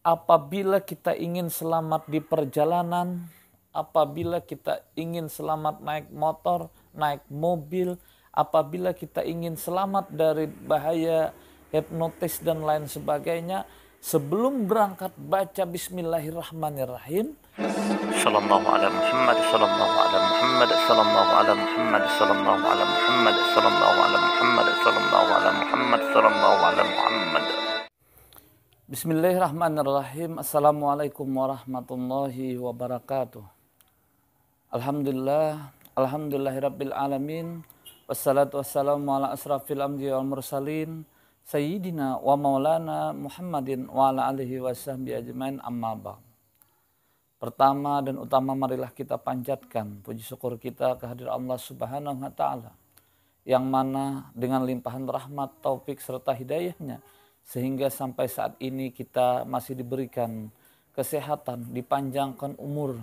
apabila kita ingin selamat di perjalanan, apabila kita ingin selamat naik motor, naik mobil, apabila kita ingin selamat dari bahaya hipnotis dan lain sebagainya, sebelum berangkat baca Bismillahirrahmanirrahim. Sallallahu ala Muhammad, sallallahu ala Muhammad, sallallahu ala Muhammad, sallallahu ala Muhammad, sallallahu ala Muhammad, sallallahu ala Muhammad, sallallahu ala Muhammad. Bismillahirrahmanirrahim. Assalamualaikum warahmatullahi wabarakatuh. Alhamdulillahirabbil alamin. Wassalatu wassalamu ala asrafil anbiya wal mursalin sayyidina wa maulana Muhammadin wa ala alihi wasahbihi ajmain, amma ba'd. Pertama dan utama, marilah kita panjatkan puji syukur kita kehadirat Allah Subhanahu wa taala, yang mana dengan limpahan rahmat, taufik serta hidayahnya, sehingga sampai saat ini kita masih diberikan kesehatan, dipanjangkan umur,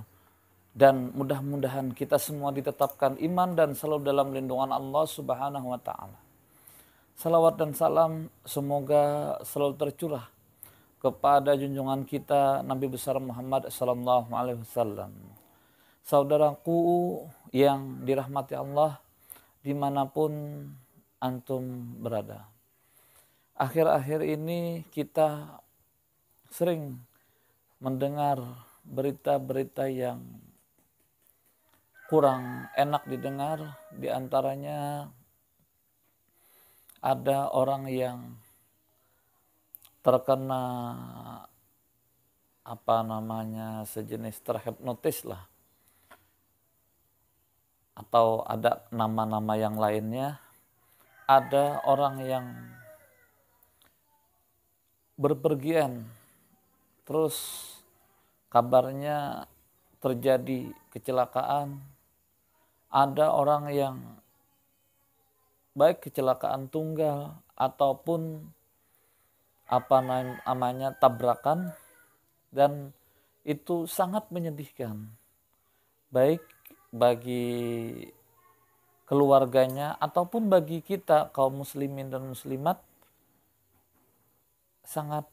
dan mudah-mudahan kita semua ditetapkan iman dan selalu dalam lindungan Allah Subhanahu wa taala. Salawat dan salam semoga selalu tercurah kepada junjungan kita Nabi besar Muhammad sallallahu alaihi wasallam. Saudaraku yang dirahmati Allah dimanapun antum berada. Akhir-akhir ini kita sering mendengar berita-berita yang kurang enak didengar. Di antaranya ada orang yang terkena sejenis terhipnotis lah, atau ada nama-nama yang lainnya. Ada orang yang berpergian, terus kabarnya terjadi kecelakaan. Ada orang yang baik kecelakaan tunggal ataupun tabrakan, dan itu sangat menyedihkan, baik bagi keluarganya ataupun bagi kita kaum muslimin dan muslimat, sangat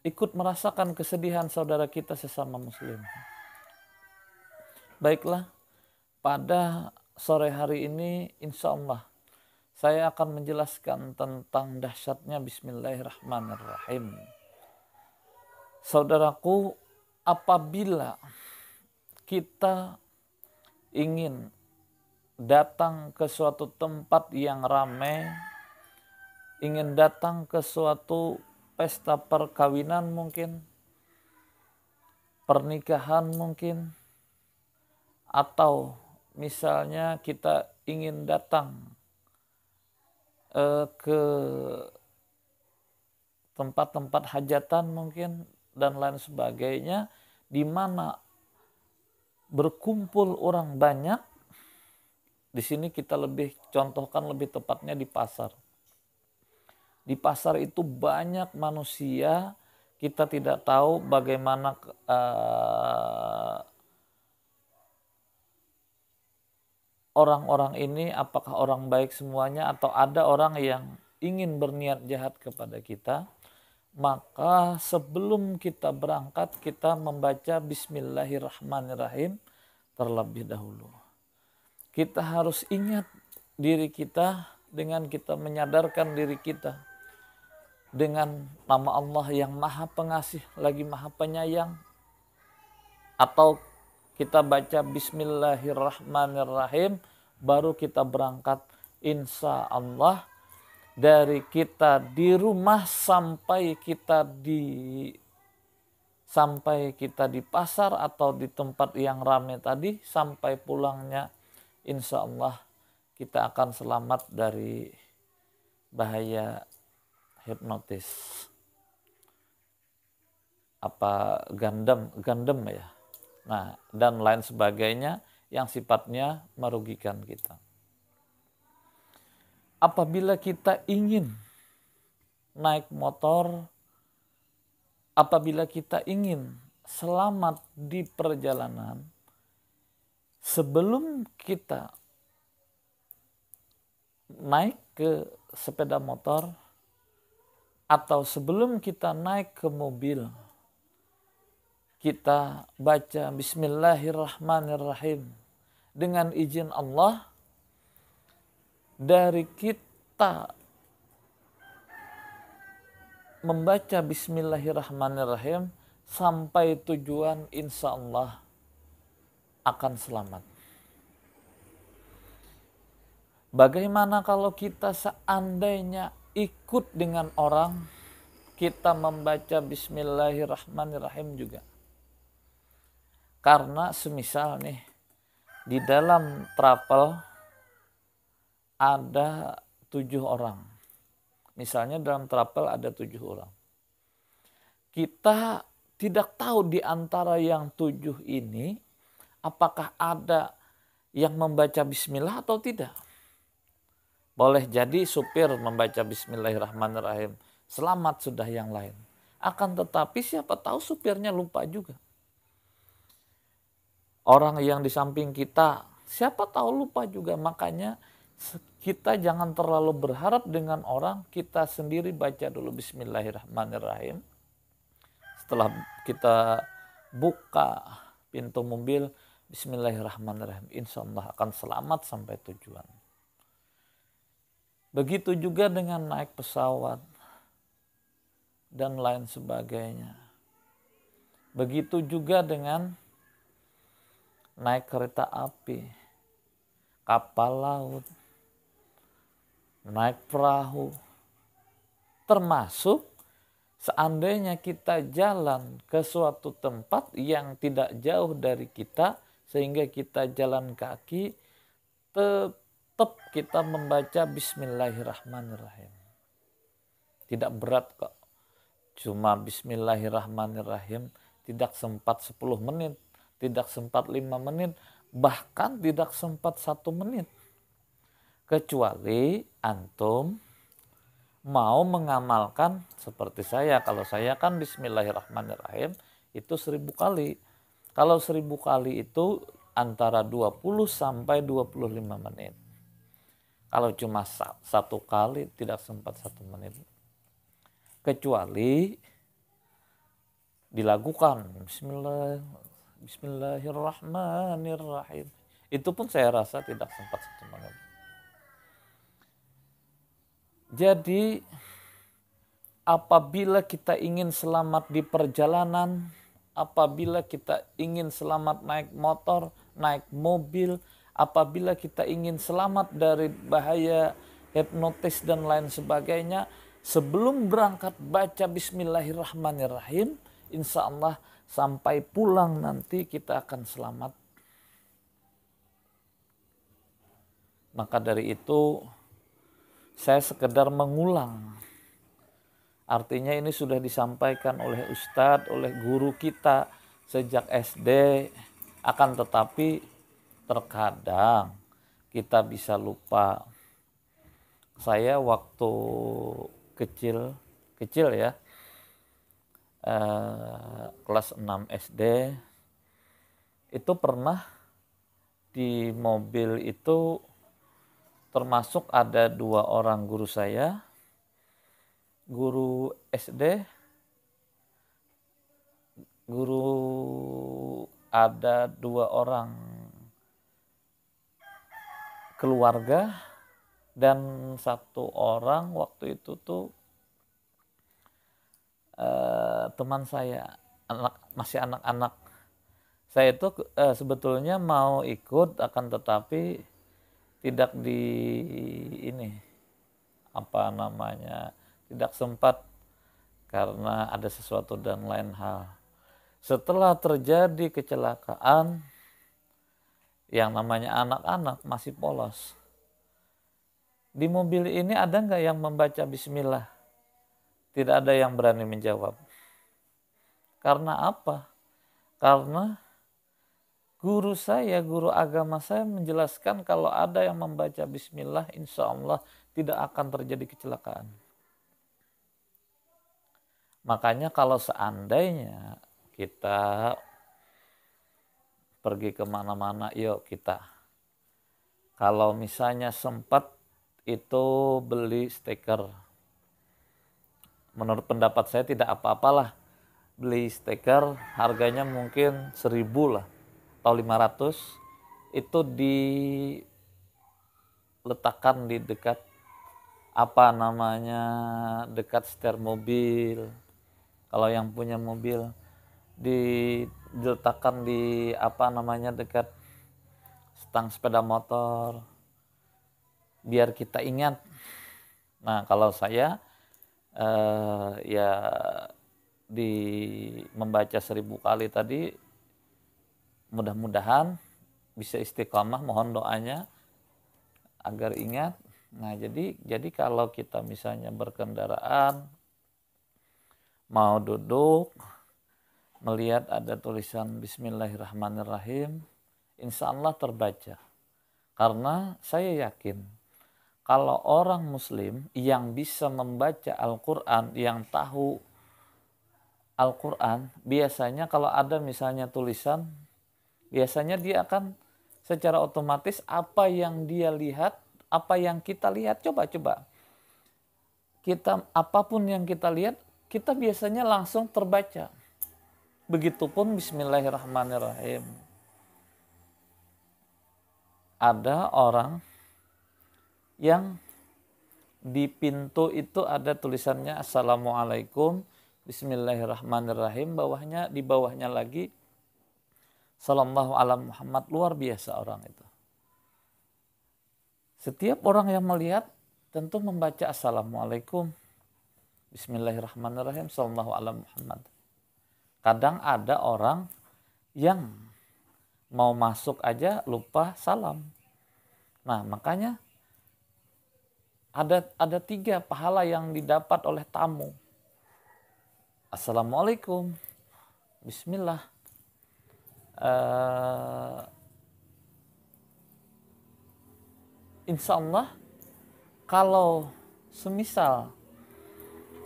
ikut merasakan kesedihan saudara kita sesama muslim. Baiklah, pada sore hari ini insya Allah saya akan menjelaskan tentang dahsyatnya Bismillahirrahmanirrahim. Saudaraku, apabila kita ingin datang ke suatu tempat yang ramai, ingin datang ke suatu pesta perkawinan mungkin, pernikahan mungkin, atau misalnya kita ingin datang ke tempat-tempat hajatan mungkin dan lain sebagainya, di mana berkumpul orang banyak. Di sini kita lebih contohkan, lebih tepatnya di pasar. Di pasar itu banyak manusia, kita tidak tahu bagaimana orang-orang ini, apakah orang baik semuanya atau ada orang yang ingin berniat jahat kepada kita. Maka sebelum kita berangkat, kita membaca Bismillahirrahmanirrahim terlebih dahulu. Kita harus ingat diri kita dengan kita menyadarkan diri kita dengan nama Allah yang maha pengasih lagi maha penyayang, atau kita baca Bismillahirrahmanirrahim baru kita berangkat. Insya Allah dari kita di rumah sampai kita di pasar atau di tempat yang ramai tadi, sampai pulangnya insya Allah kita akan selamat dari bahaya hipnotis, gandem ya. Nah, dan lain sebagainya yang sifatnya merugikan kita. Apabila kita ingin naik motor, apabila kita ingin selamat di perjalanan, sebelum kita naik ke sepeda motor atau sebelum kita naik ke mobil, kita baca Bismillahirrahmanirrahim dengan izin Allah, dari kita membaca Bismillahirrahmanirrahim sampai tujuan, insya Allah akan selamat. Bagaimana kalau kita seandainya ikut dengan orang, kita membaca Bismillahirrahmanirrahim juga? Karena semisal nih, di dalam travel ada 7 orang. Misalnya dalam travel ada 7 orang. Kita tidak tahu di antara yang 7 ini, apakah ada yang membaca bismillah atau tidak. Boleh jadi supir membaca Bismillahirrahmanirrahim, selamat sudah yang lain. Akan tetapi siapa tahu supirnya lupa juga. Orang yang di samping kita, siapa tahu lupa juga. Makanya kita jangan terlalu berharap dengan orang, kita sendiri baca dulu Bismillahirrahmanirrahim. Setelah kita buka pintu mobil, Bismillahirrahmanirrahim, insya Allah akan selamat sampai tujuan. Begitu juga dengan naik pesawat dan lain sebagainya. Begitu juga dengan naik kereta api, kapal laut, naik perahu. Termasuk seandainya kita jalan ke suatu tempat yang tidak jauh dari kita, sehingga kita jalan kaki, tetap kita membaca Bismillahirrahmanirrahim. Tidak berat kok. Cuma Bismillahirrahmanirrahim, tidak sempat 10 menit, tidak sempat 5 menit, bahkan tidak sempat 1 menit. Kecuali antum mau mengamalkan seperti saya. Kalau saya kan Bismillahirrahmanirrahim itu 1000 kali. Kalau 1000 kali itu antara 20 sampai 25 menit. Kalau cuma 1 kali tidak sempat 1 menit. Kecuali dilakukan Bismillahirrahmanirrahim. Itu pun saya rasa tidak sempat 1 menit. Jadi apabila kita ingin selamat di perjalanan, apabila kita ingin selamat naik motor, naik mobil, apabila kita ingin selamat dari bahaya hipnotis dan lain sebagainya, sebelum berangkat baca Bismillahirrahmanirrahim, insya Allah sampai pulang nanti kita akan selamat. Maka dari itu saya sekedar mengulang. Artinya ini sudah disampaikan oleh Ustadz, oleh guru kita sejak SD. Akan tetapi terkadang kita bisa lupa. Saya waktu kecil ya, kelas 6 SD, itu pernah di mobil itu termasuk ada 2 orang guru saya, guru SD, ada 2 orang keluarga, dan 1 orang waktu itu tuh teman saya, masih anak-anak. Saya itu sebetulnya mau ikut, akan tetapi tidak tidak sempat karena ada sesuatu dan lain hal. Setelah terjadi kecelakaan, yang namanya anak-anak masih polos. Di mobil ini ada nggak yang membaca bismillah? Tidak ada yang berani menjawab. Karena apa? Karena guru agama saya menjelaskan kalau ada yang membaca bismillah, insya Allah tidak akan terjadi kecelakaan. Makanya kalau seandainya kita pergi kemana-mana, yuk kita. Kalau misalnya sempat itu beli stiker. Menurut pendapat saya tidak apa-apalah beli stiker harganya mungkin 1.000 lah atau 500, itu diletakkan di dekat dekat setir mobil. Kalau yang punya mobil diletakkan di dekat stang sepeda motor biar kita ingat. Nah, kalau saya ya membaca 1.000 kali tadi, mudah-mudahan bisa istiqomah, mohon doanya agar ingat. Nah, jadi kalau kita misalnya berkendaraan, mau duduk, melihat ada tulisan Bismillahirrahmanirrahim, insya Allah terbaca. Karena saya yakin kalau orang muslim yang bisa membaca Al-Quran, yang tahu Al-Quran, biasanya kalau ada misalnya tulisan, biasanya dia akan secara otomatis apa yang dia lihat, apa yang kita lihat, coba kita apapun yang kita lihat, kita biasanya langsung terbaca. Begitupun Bismillahirrahmanirrahim. Ada orang yang di pintu itu ada tulisannya Assalamualaikum, Bismillahirrahmanirrahim, di bawahnya lagi Sallallahu ala Muhammad. Luar biasa orang itu. Setiap orang yang melihat tentu membaca Assalamualaikum, Bismillahirrahmanirrahim, Sallallahu ala Muhammad. Kadang ada orang yang mau masuk aja lupa salam. Nah, makanya ada 3 pahala yang didapat oleh tamu. Assalamualaikum, Bismillah. Insya Allah kalau semisal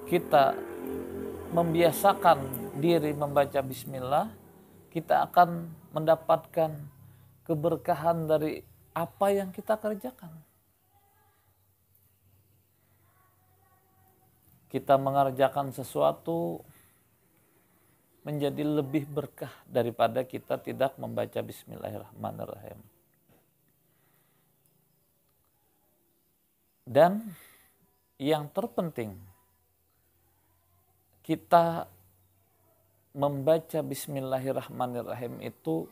kita membiasakan diri membaca Bismillah, kita akan mendapatkan keberkahan dari apa yang kita kerjakan. Kita mengerjakan sesuatu menjadi lebih berkah daripada kita tidak membaca Bismillahirrahmanirrahim. Dan yang terpenting, kita membaca Bismillahirrahmanirrahim itu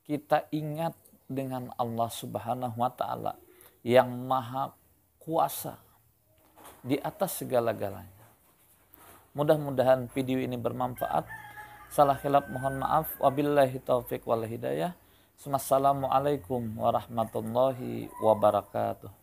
kita ingat dengan Allah Subhanahu wa Ta'ala yang Maha Kuasa di atas segala-galanya. Mudah-mudahan video ini bermanfaat. Salah khilaf mohon maaf. Wabillahi taufiq wal hidayah. Wassalamualaikum warahmatullahi wabarakatuh.